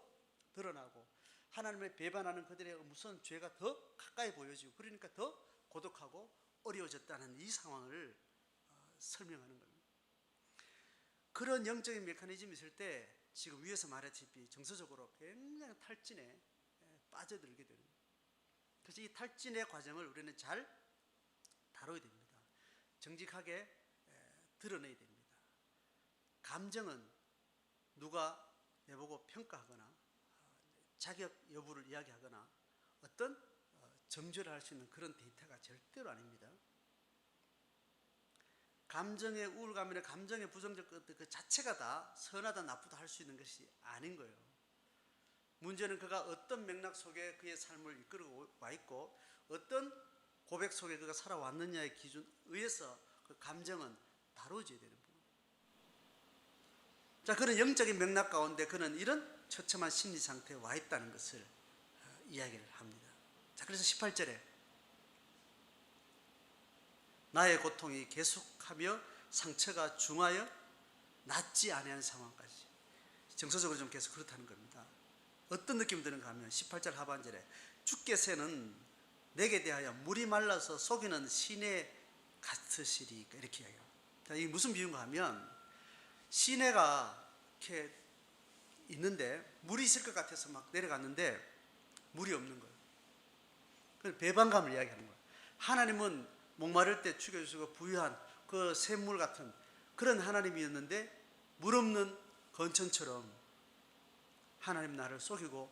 드러나고 하나님을 배반하는 그들의 무서운 죄가 더 가까이 보여지고 그러니까 더 고독하고 어려워졌다는 이 상황을 설명하는 겁니다. 그런 영적인 메커니즘이 있을 때 지금 위에서 말했다시피 정서적으로 굉장히 탈진에 빠져들게 되는 거예요. 그래서 이 탈진의 과정을 우리는 잘 다뤄야 됩니다. 정직하게 드러내야 됩니다. 감정은 누가 내보고 평가하거나 자격 여부를 이야기하거나 어떤 정죄를 할 수 있는 그런 데이터가 절대로 아닙니다. 감정의 우울감이나 감정의 부정적 것들 그 자체가 다 선하다 나쁘다 할 수 있는 것이 아닌 거예요. 문제는 그가 어떤 맥락 속에 그의 삶을 이끌고 와 있고 어떤 고백 속에 그가 살아왔느냐의 기준에 의해서 그 감정은 다뤄져야 되는 부분. 자, 그런 영적인 맥락 가운데 그는 이런 처참한 심리 상태에 와 있다는 것을 이야기를 합니다. 자, 그래서 18절에 나의 고통이 계속하며 상처가 중하여 낫지 아니하는 상황까지 정서적으로 좀 계속 그렇다는 겁니다. 어떤 느낌이 드는가 하면 18절 하반절에 주께서는 내게 대하여 물이 말라서 속이는 신의 같으시리까 이렇게 이야기해요. 자, 이게 무슨 비유인가 하면 시내가 이렇게 있는데 물이 있을 것 같아서 막 내려갔는데 물이 없는 거예요. 그 배반감을 이야기하는 거예요. 하나님은 목마를 때 죽여주시고 부유한 그 샘물 같은 그런 하나님이었는데 물 없는 건천처럼 하나님 나를 속이고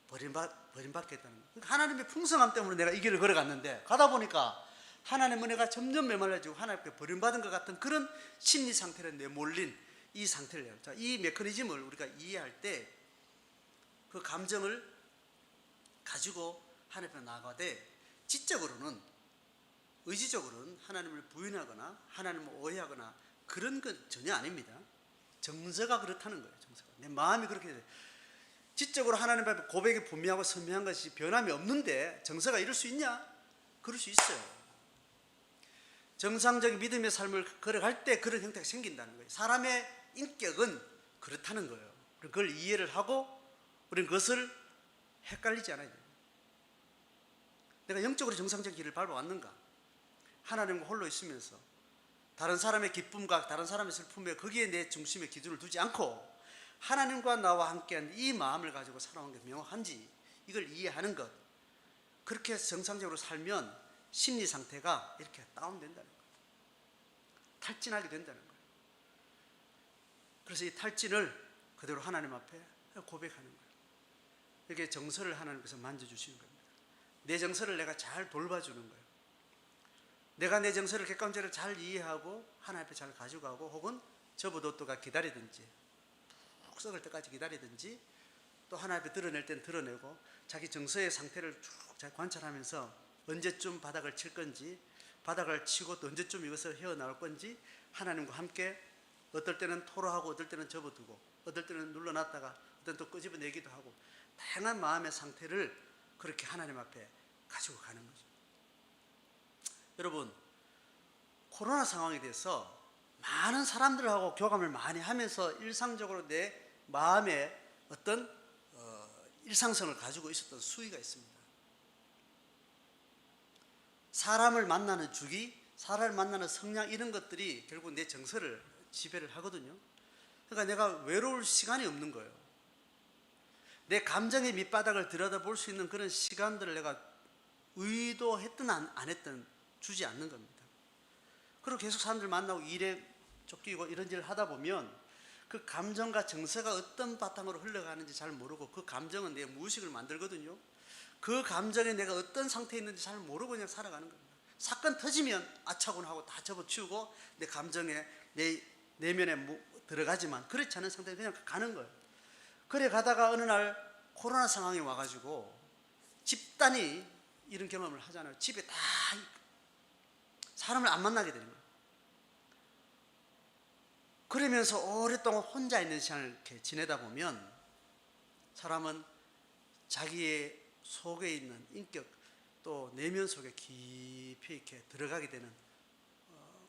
버림받겠다는 거예요. 그러니까 하나님의 풍성함 때문에 내가 이 길을 걸어갔는데 가다 보니까 하나님 은혜가 점점 메말라지고 하나님께 버림받은 것 같은 그런 심리 상태를 내몰린 이 상태를 해요. 자, 이 메커니즘을 우리가 이해할 때 그 감정을 가지고 하나님 앞에 나아가되 지적으로는 의지적으로는 하나님을 부인하거나 하나님을 오해하거나 그런 건 전혀 아닙니다. 정서가 그렇다는 거예요. 정서가 내 마음이 그렇게 돼요. 지적으로 하나님 앞에 고백이 분명하고 선명한 것이 변함이 없는데 정서가 이럴 수 있냐? 그럴 수 있어요. 정상적인 믿음의 삶을 걸어갈 때 그런 형태가 생긴다는 거예요. 사람의 인격은 그렇다는 거예요. 그걸 이해를 하고 우리는 그것을 헷갈리지 않아야 돼요. 내가 영적으로 정상적인 길을 밟아왔는가? 하나님과 홀로 있으면서 다른 사람의 기쁨과 다른 사람의 슬픔에 거기에 내 중심의 기준을 두지 않고 하나님과 나와 함께한 이 마음을 가지고 살아온 게 명확한지 이걸 이해하는 것, 그렇게 정상적으로 살면 심리 상태가 이렇게 다운된다는 거예요. 탈진하게 된다는 거예요. 그래서 이 탈진을 그대로 하나님 앞에 고백하는 거예요. 이렇게 정서를 하나님께서 만져주시는 겁니다. 내 정서를 내가 잘 돌봐주는 거예요. 내가 내 정서를 객관적으로 잘 이해하고 하나님 앞에 잘 가져가고 혹은 접어뒀다가 기다리든지 푹 썩을 때까지 기다리든지 또 하나님 앞에 드러낼 땐 드러내고 자기 정서의 상태를 쭉 잘 관찰하면서 언제쯤 바닥을 칠 건지 바닥을 치고 또 언제쯤 이것을 헤어나올 건지 하나님과 함께 어떨 때는 토로하고 어떨 때는 접어두고 어떨 때는 눌러놨다가 어떨 때는 또 끄집어내기도 하고 다양한 마음의 상태를 그렇게 하나님 앞에 가지고 가는 거죠. 여러분, 코로나 상황에 대해서 많은 사람들하고 교감을 많이 하면서 일상적으로 내 마음에 어떤 일상성을 가지고 있었던 수위가 있습니다. 사람을 만나는 주기, 사람을 만나는 성향 이런 것들이 결국 내 정서를 지배를 하거든요. 그러니까 내가 외로울 시간이 없는 거예요. 내 감정의 밑바닥을 들여다볼 수 있는 그런 시간들을 내가 의도했든 안 했든 주지 않는 겁니다. 그리고 계속 사람들 만나고 일에 쫓기고 이런 일을 하다 보면 그 감정과 정서가 어떤 바탕으로 흘러가는지 잘 모르고 그 감정은 내 무의식을 만들거든요. 그 감정에 내가 어떤 상태에 있는지 잘 모르고 그냥 살아가는 겁니다. 사건 터지면 아차군 하고 다 접어치우고 내 감정에 내 내면에 들어가지만 그렇지 않은 상태에 그냥 가는 거예요. 그래 가다가 어느 날 코로나 상황이 와가지고 집단이 이런 경험을 하잖아요. 집에 다 사람을 안 만나게 되는 거예요. 그러면서 오랫동안 혼자 있는 시간을 이렇게 지내다 보면 사람은 자기의 속에 있는 인격 또 내면 속에 깊이 이렇게 들어가게 되는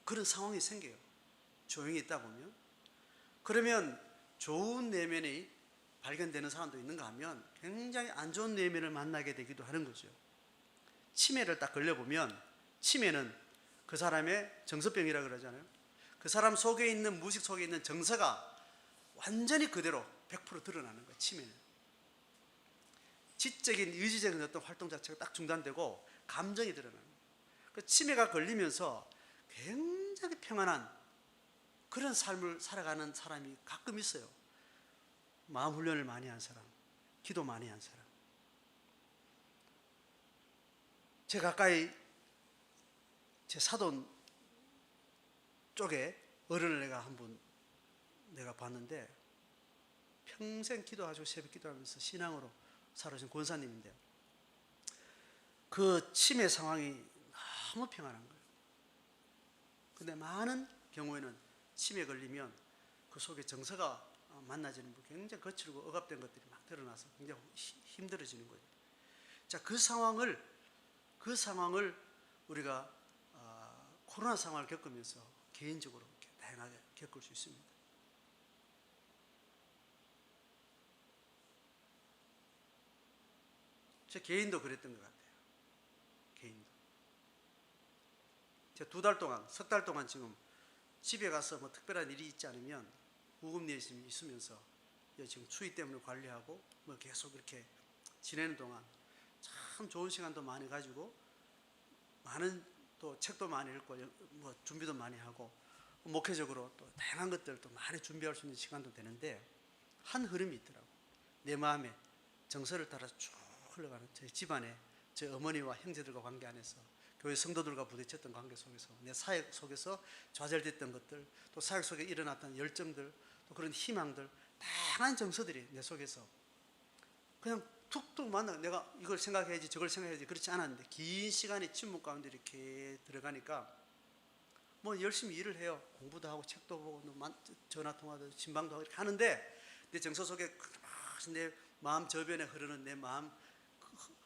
그런 상황이 생겨요. 조용히 있다 보면. 그러면 좋은 내면이 발견되는 사람도 있는가 하면 굉장히 안 좋은 내면을 만나게 되기도 하는 거죠. 치매를 딱 걸려보면 치매는 그 사람의 정서병이라고 그러잖아요. 그 사람 속에 있는 무의식 속에 있는 정서가 완전히 그대로 100% 드러나는 거예요. 치매는. 지적인 의지적인 어떤 활동 자체가 딱 중단되고 감정이 드러나는 거예요. 그 치매가 걸리면서 굉장히 평안한 그런 삶을 살아가는 사람이 가끔 있어요. 마음 훈련을 많이 한 사람, 기도 많이 한 사람. 제가 가까이 제 사돈 쪽에 어른을 내가 봤는데 평생 기도하시고 새벽 기도하면서 신앙으로 살아오신 권사님인데 그 치매 상황이 너무 평안한 거예요. 근데 많은 경우에는 치매 걸리면 그 속에 정서가 만나지는 굉장히 거칠고 억압된 것들이 막 드러나서 굉장히 힘들어지는 거예요. 자, 그 상황을 우리가 코로나 상황을 겪으면서 개인적으로 이렇게 다양하게 겪을 수 있습니다. 제 개인도 그랬던 것 같아요. 개인도. 제가 2달 동안, 3달 동안 지금 집에 가서 뭐 특별한 일이 있지 않으면 우금리에 있으면서 지금 추위 때문에 관리하고 뭐 계속 이렇게 지내는 동안 참 좋은 시간도 많이 가지고 많은 또 책도 많이 읽고 뭐 준비도 많이 하고 목회적으로 또 다양한 것들도 많이 준비할 수 있는 시간도 되는데 한 흐름이 있더라고. 내 마음에 정서를 따라 쭉 흘러가는 제 집안에 제 어머니와 형제들과 관계 안에서 교회 성도들과 부딪혔던 관계 속에서 내 사역 속에서 좌절됐던 것들 또 사역 속에 일어났던 열정들 또 그런 희망들 다양한 정서들이 내 속에서 그냥 툭툭 만나 내가 이걸 생각해야지 저걸 생각해야지 그렇지 않았는데 긴 시간이 침묵 가운데 이렇게 들어가니까 뭐 열심히 일을 해요. 공부도 하고 책도 보고 전화 통화도 진방도 하고 이렇게 하는데 내 정서 속에 내 마음 저변에 흐르는 내 마음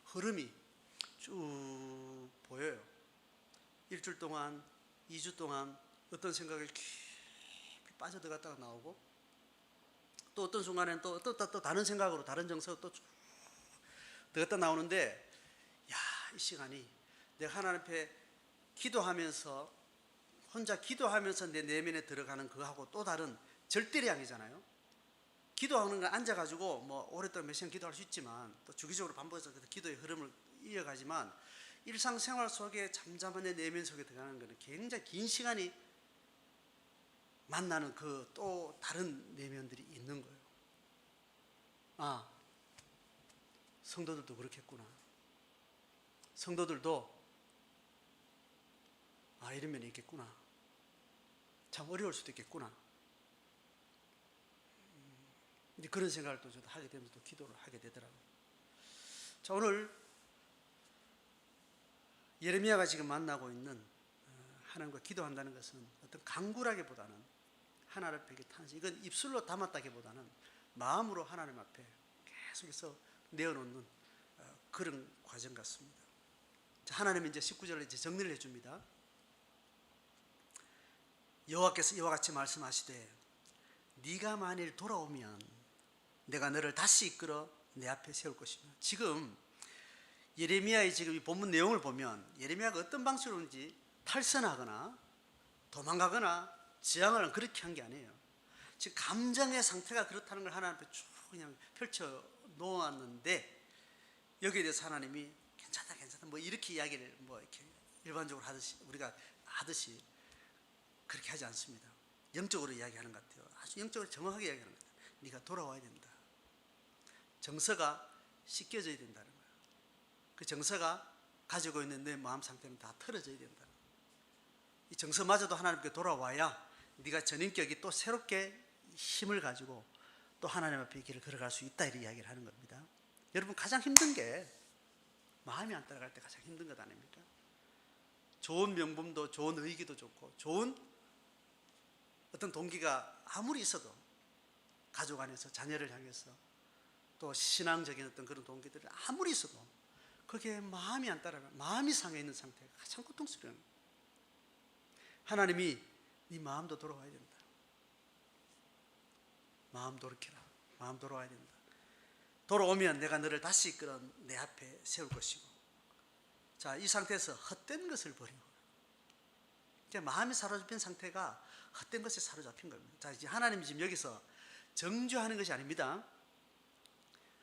흐름이 쭉 보여요. 일주일 동안 2주 동안 어떤 생각이 깊이 빠져들어갔다가 나오고 또 어떤 순간에는 또 다른 생각으로 다른 정서로 또 쭉 들어갔다 나오는데 야, 이 시간이 내가 하나님 앞에 기도하면서 혼자 기도하면서 내 내면에 들어가는 그거하고 또 다른 절대량이잖아요. 기도하는 건 앉아가지고 뭐 오랫동안 몇 시간 기도할 수 있지만 또 주기적으로 반복해서 기도의 흐름을 이어가지만 일상생활 속에 잠잠한 내 내면 속에 들어가는 것은 굉장히 긴 시간이 만나는 그 또 다른 내면들이 있는 거예요. 아, 성도들도 그렇겠구나. 성도들도 아, 이런 면이 있겠구나. 참 어려울 수도 있겠구나. 근데 그런 생각을 또 저도 하게 되면서 또 기도를 하게 되더라고요. 자, 오늘 예레미야가 지금 만나고 있는 하나님과 기도한다는 것은 어떤 강구라기보다는 하나님 앞에 탄식, 이건 입술로 담았다기보다는 마음으로 하나님 앞에 계속해서 내어놓는 그런 과정 같습니다. 자, 하나님은 이제 19절을 이제 정리를 해줍니다. 여호와께서 이와 같이 말씀하시되 네가 만일 돌아오면 내가 너를 다시 이끌어 내 앞에 세울 것이며. 지금 예레미야의 지금 이 본문 내용을 보면 예레미야가 어떤 방식으로 하는지 탈선하거나 도망가거나 지향을 그렇게 한 게 아니에요. 지금 감정의 상태가 그렇다는 걸 하나님 앞에 쭉 그냥 펼쳐 놓았는데 여기에 대해서 하나님이 괜찮다 뭐 이렇게 이야기를 뭐 이렇게 일반적으로 하듯이 우리가 하듯이 그렇게 하지 않습니다. 영적으로 이야기하는 것 같아요. 아주 영적으로 정확하게 이야기하는 것 같아요. 네가 돌아와야 된다. 정서가 씻겨져야 된다는 거예요. 그 정서가 가지고 있는 내 마음 상태는 다 털어져야 된다. 이 정서마저도 하나님께 돌아와야 네가 전인격이 또 새롭게 힘을 가지고 또 하나님 앞에 길을 걸어갈 수 있다 이렇게 이야기를 하는 겁니다. 여러분 가장 힘든 게 마음이 안 따라갈 때 가장 힘든 것 아닙니까? 좋은 명분도 좋은 의기도 좋고 좋은 어떤 동기가 아무리 있어도 가족 안에서 자녀를 향해서 또 신앙적인 어떤 그런 동기들이 아무리 있어도 그게 마음이 안 따라가 마음이 상해 있는 상태가 가장 고통스러운 거예요. 하나님이 네 마음도 돌아와야 된다. 마음 돌이켜라. 마음 돌아와야 된다. 돌아오면 내가 너를 다시 이끌어 내 앞에 세울 것이고. 자, 이 상태에서 헛된 것을 버리고 마음이 사로잡힌 상태가 헛된 것에 사로잡힌 겁니다. 자, 이제 하나님이 지금 여기서 정죄하는 것이 아닙니다.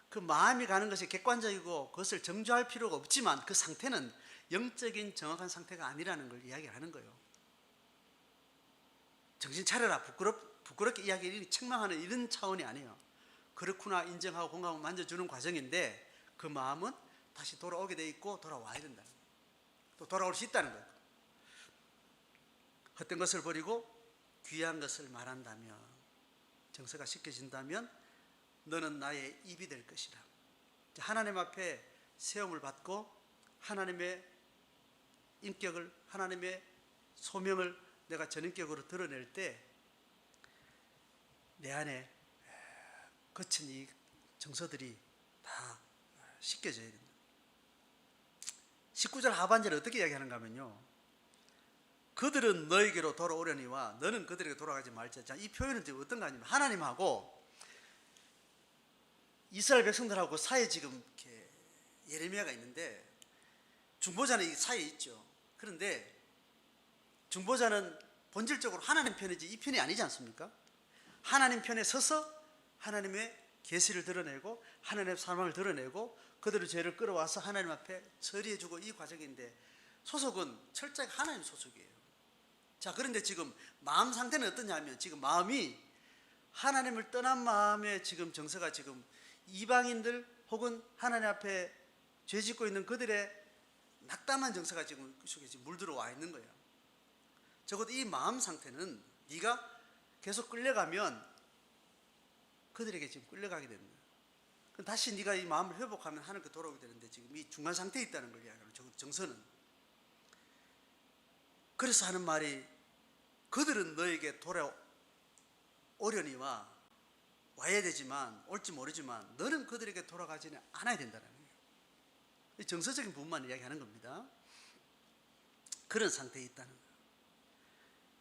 그 마음이 가는 것이 객관적이고 그것을 정죄할 필요가 없지만 그 상태는 영적인 정확한 상태가 아니라는 걸 이야기하는 거예요. 정신 차려라. 부끄럽게 이야기하는 책망하는 이런 차원이 아니에요. 그렇구나 인정하고 공감하고 만져주는 과정인데 그 마음은 다시 돌아오게 돼 있고 돌아와야 된다는 거예요. 또 돌아올 수 있다는 거예요. 헛된 것을 버리고 귀한 것을 말한다면 정서가 씻겨진다면 너는 나의 입이 될 것이라. 하나님 앞에 세움을 받고 하나님의 인격을 하나님의 소명을 내가 전인격으로 드러낼 때 내 안에 거친 이 정서들이 다 씻겨져야 된다. 19절 하반절에 어떻게 이야기하는가 하면요. 그들은 너에게로 돌아오려니와 너는 그들에게 돌아가지 말자. 자, 이 표현은 지금 어떤가 하면 하나님하고 이스라엘 백성들하고 사이에 지금 이렇게 예레미야가 있는데 중보자는 이 사이에 있죠. 그런데 중보자는 본질적으로 하나님 편이지 이 편이 아니지 않습니까? 하나님 편에 서서 하나님의 계시를 드러내고 하나님의 사랑을 드러내고 그들의 죄를 끌어와서 하나님 앞에 처리해주고 이 과정인데 소속은 철저하게 하나님 소속이에요. 자, 그런데 지금 마음 상태는 어떠냐면 지금 마음이 하나님을 떠난 마음의 지금 정서가 지금 이방인들 혹은 하나님 앞에 죄 짓고 있는 그들의 낙담한 정서가 지금 그 속에 지금 물들어와 있는 거예요. 적어도 이 마음 상태는 네가 계속 끌려가면 그들에게 지금 끌려가게 됩니다. 그럼 다시 네가 이 마음을 회복하면 하나님께 돌아오게 되는데 지금 이 중간 상태에 있다는 걸 이야기하는 적어도 정서는. 그래서 하는 말이 그들은 너에게 돌아오려니와 와야 되지만 올지 모르지만 너는 그들에게 돌아가지는 않아야 된다는 거예요. 정서적인 부분만 이야기하는 겁니다. 그런 상태에 있다는 거예요.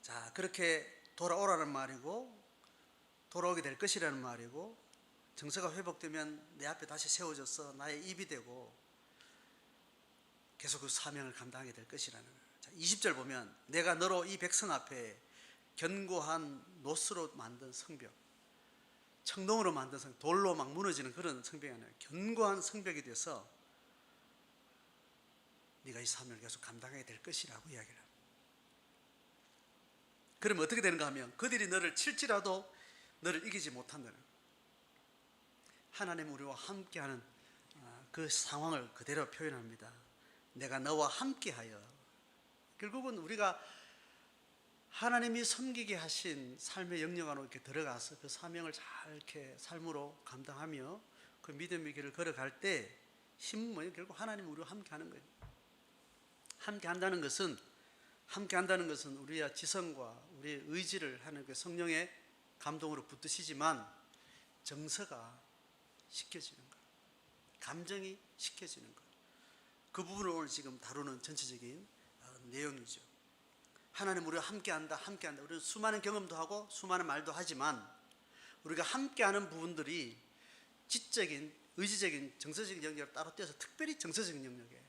자, 그렇게 돌아오라는 말이고 돌아오게 될 것이라는 말이고 정서가 회복되면 내 앞에 다시 세워져서 나의 입이 되고 계속 그 사명을 감당하게 될 것이라는 거예요. 자, 20절 보면 내가 너로 이 백성 앞에 견고한 노스로 만든 성벽, 청동으로 만든 성벽, 돌로 막 무너지는 그런 성벽이 아니라 견고한 성벽이 돼서 네가 이 사명을 계속 감당하게 될 것이라고 이야기를 합니다. 그러면 어떻게 되는가 하면 그들이 너를 칠지라도 너를 이기지 못한다는 거예요. 하나님 우리와 함께하는 그 상황을 그대로 표현합니다. 내가 너와 함께하여. 결국은 우리가 하나님이 섬기게 하신 삶의 영역 안으로 이렇게 들어가서 그 사명을 잘 이렇게 삶으로 감당하며 그 믿음의 길을 걸어갈 때 힘은 뭐예요? 결국 하나님 우리와 함께하는 거예요. 함께한다는 것은 우리의 지성과 우리의 의지를 하는 그 성령의 감동으로 붙드시지만 정서가 식혀지는 것, 감정이 식혀지는 것, 그 부분을 오늘 지금 다루는 전체적인 내용이죠. 하나님 우리와 함께한다. 우리는 수많은 경험도 하고 수많은 말도 하지만 우리가 함께하는 부분들이 지적인, 의지적인, 정서적인 영역을 따로 떼서 특별히 정서적인 영역이에요.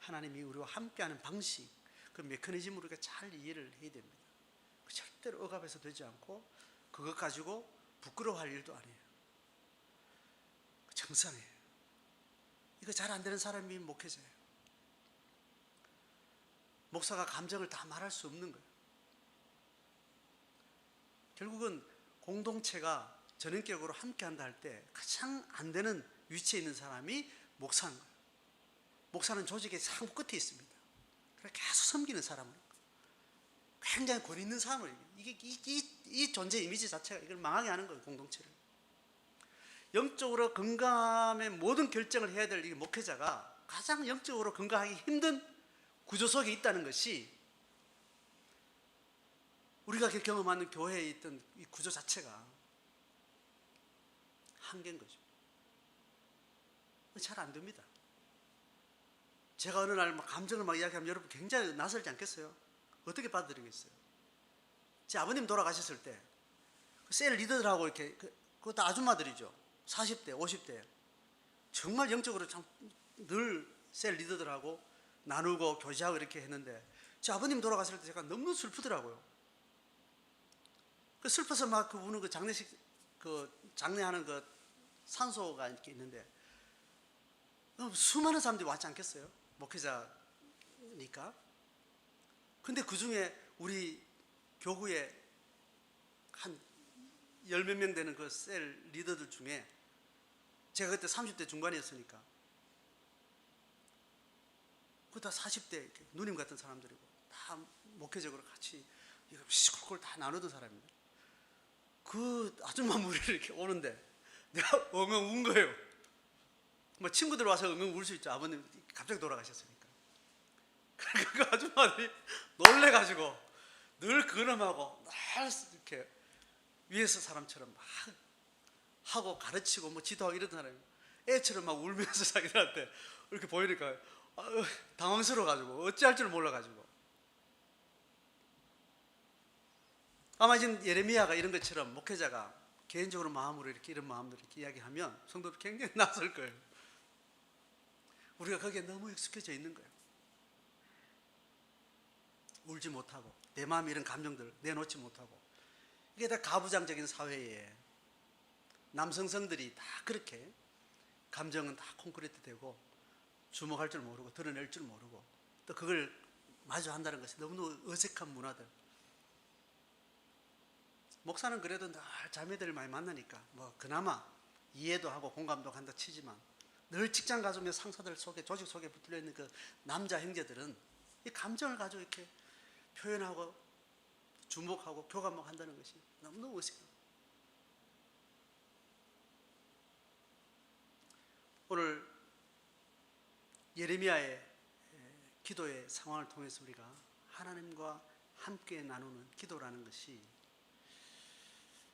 하나님이 우리와 함께하는 방식, 그 메커니즘을 우리가 잘 이해를 해야 됩니다. 절대로 억압해서 되지 않고 그것 가지고 부끄러워할 일도 아니에요. 정상이에요. 이거 잘 안 되는 사람이 목회자예요. 목사가 감정을 다 말할 수 없는 거예요. 결국은 공동체가 전인격으로 함께한다 할 때 가장 안 되는 위치에 있는 사람이 목사인 거예요. 목사는 조직의 상 끝에 있습니다. 그래서 계속 섬기는 사람으로 굉장히 권위 있는 사람으로 이 존재 이미지 자체가 이걸 망하게 하는 거예요. 공동체를 영적으로 건강함의 모든 결정을 해야 될 이 목회자가 가장 영적으로 건강하기 힘든 구조 속에 있다는 것이 우리가 경험하는 교회에 있던 이 구조 자체가 한계인 거죠. 잘 안 됩니다. 제가 어느 날 막 감정을 막 이야기하면 여러분 굉장히 낯설지 않겠어요? 어떻게 받아들이겠어요? 제 아버님 돌아가셨을 때 셀 리더들하고 이렇게 그것도 아줌마들이죠. 40대, 50대 정말 영적으로 참 늘 셀 리더들하고 나누고 교제하고 이렇게 했는데 제 아버님 돌아가실 때 제가 너무 슬프더라고요. 그 슬퍼서 막 그 우는 그 장례식 장례하는 그 산소가 이렇게 있는데 수많은 사람들이 왔지 않겠어요? 목회자니까. 근데 그 중에 우리 교구에 한 열 몇 명 되는 그 셀 리더들 중에 제가 그때 30대 중반이었으니까 그 다 40대 누님 같은 사람들이고 다 목회적으로 같이 시골골 다 나누던 사람입니다. 그 아줌마 무리를 이렇게 오는데 내가 엉엉 운 거예요. 뭐 친구들 와서 엉엉 울 수 있죠. 아버님 갑자기 돌아가셨으니까. 그 아줌마들이 놀래가지고 늘 근엄하고 늘 이렇게 위에서 사람처럼 막 하고 가르치고 뭐 지도하고 이러던 사람이 애처럼 막 울면서 자기들한테 이렇게 보이니까 당황스러워가지고 어찌할 줄 몰라가지고 아마 지금 예레미야가 이런 것처럼 목회자가 개인적으로 마음으로 이렇게 이런 마음으로 이렇게 이야기하면 성도들 굉장히 낯설 거예요. 우리가 거기에 너무 익숙해져 있는 거예요. 울지 못하고 내 마음에 이런 감정들 내놓지 못하고 이게 다 가부장적인 사회에 남성성들이 다 그렇게 감정은 다 콘크리트 되고 주목할 줄 모르고 드러낼 줄 모르고 또 그걸 마주한다는 것이 너무너무 어색한 문화들. 목사는 그래도 늘 자매들을 많이 만나니까 뭐 그나마 이해도 하고 공감도 한다 치지만 늘 직장 가서면 상사들 속에 조직 속에 붙들려 있는 그 남자 형제들은 이 감정을 가지고 이렇게 표현하고 주목하고 교감하고 한다는 것이 너무너무 어색해요. 오늘 예레미야의 기도의 상황을 통해서 우리가 하나님과 함께 나누는 기도라는 것이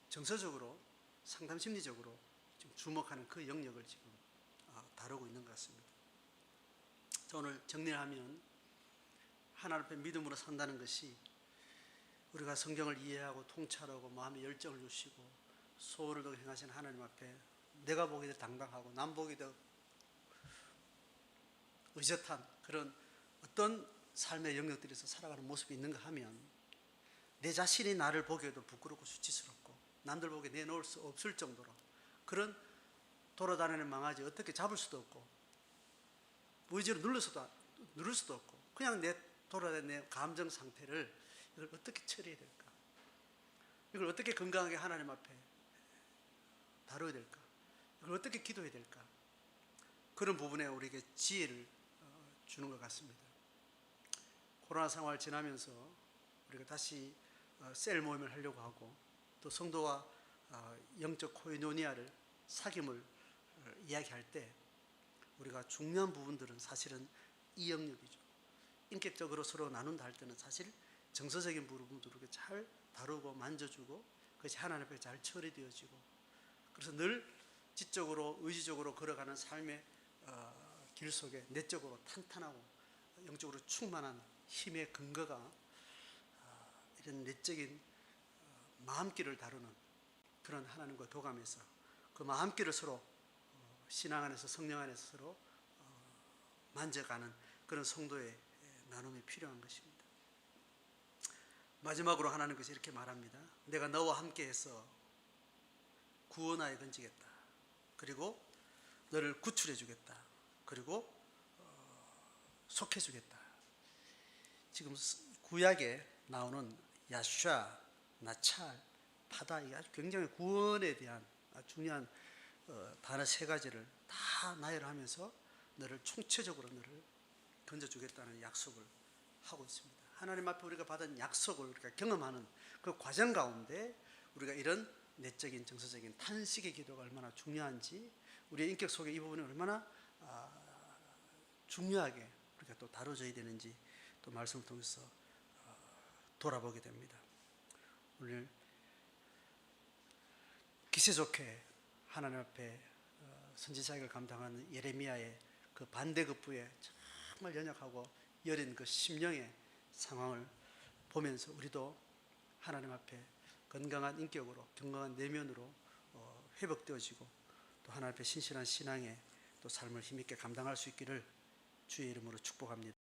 정서적으로 상담 심리적으로 지금 주목하는 그 영역을 지금 다루고 있는 것 같습니다. 오늘 정리를 하면 하나님 앞에 믿음으로 산다는 것이 우리가 성경을 이해하고 통찰하고 마음에 열정을 주시고 소원을 더 행하신 하나님 앞에 내가 보기에도 당당하고 남 보기에도 의젓한 그런 어떤 삶의 영역들에서 살아가는 모습이 있는가 하면 내 자신이 나를 보기에도 부끄럽고 수치스럽고 남들 보기에 내놓을 수 없을 정도로 그런 돌아다니는 망아지 어떻게 잡을 수도 없고 의지로 누를 수도 없고 그냥 내 돌아다니는 내 감정 상태를 이걸 어떻게 처리해야 될까? 이걸 어떻게 건강하게 하나님 앞에 다뤄야 될까? 이걸 어떻게 기도해야 될까? 그런 부분에 우리에게 지혜를 주는 것 같습니다. 코로나 상황을 지나면서 우리가 다시 셀 모임을 하려고 하고 또 성도와 영적 코이노니아를 사귐을 이야기할 때 우리가 중요한 부분들은 사실은 이 영역이죠. 인격적으로 서로 나눈다 할 때는 사실 정서적인 부분도 이렇게 잘 다루고 만져주고 그것이 하나님 앞에 잘 처리되어지고 그래서 늘 지적으로 의지적으로 걸어가는 삶의 길 속에 내적으로 탄탄하고 영적으로 충만한 힘의 근거가 이런 내적인 마음길을 다루는 그런 하나님과 교감에서 그 마음길을 서로 신앙 안에서 성령 안에서 서로 만져가는 그런 성도의 나눔이 필요한 것입니다. 마지막으로 하나님께서 이렇게 말합니다. 내가 너와 함께해서 구원하여 건지겠다. 그리고 너를 구출해 주겠다. 그리고 속해 주겠다. 지금 구약에 나오는 야슈아, 나찰, 파다 이 아주 굉장히 구원에 대한 중요한 단어 세 가지를 다 나열하면서 너를 총체적으로 너를 건져주겠다는 약속을 하고 있습니다. 하나님 앞에 우리가 받은 약속을 우리가 경험하는 그 과정 가운데 우리가 이런 내적인 정서적인 탄식의 기도가 얼마나 중요한지 우리의 인격 속에 이 부분이 얼마나 중요하게 우리가 또 다뤄져야 되는지 또 말씀을 통해서 돌아보게 됩니다. 오늘 기세 좋게 하나님 앞에 선지자직을 감당하는 예레미야의 그 반대급부에 정말 연약하고 여린 그 심령의 상황을 보면서 우리도 하나님 앞에 건강한 인격으로 건강한 내면으로 회복되어지고 또 하나님 앞에 신실한 신앙의 또 삶을 힘있게 감당할 수 있기를 주의 이름으로 축복합니다.